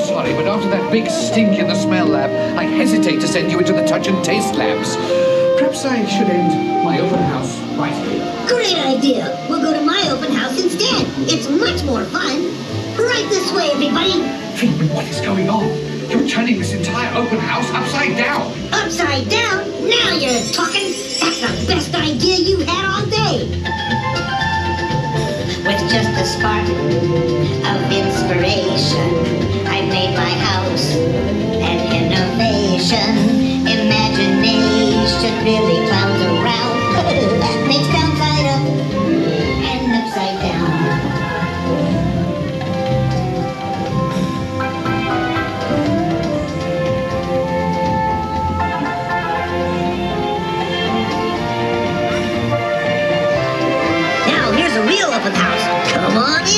sorry, but after that big stink in the smell lab, I hesitate to send you into the touch and taste labs. Perhaps I should end my open house right here. Great idea. We'll go to my open house instead. It's much more fun. Right this way, everybody. Figment, what is going on? You're turning this entire open house upside down. Upside down? Now you're talking. That's the best idea you had all day. With just a spark of inspiration, I made my house an innovation. Imagination really clowns around. That makes downside up and upside down. Now here's a real open house. Come on in.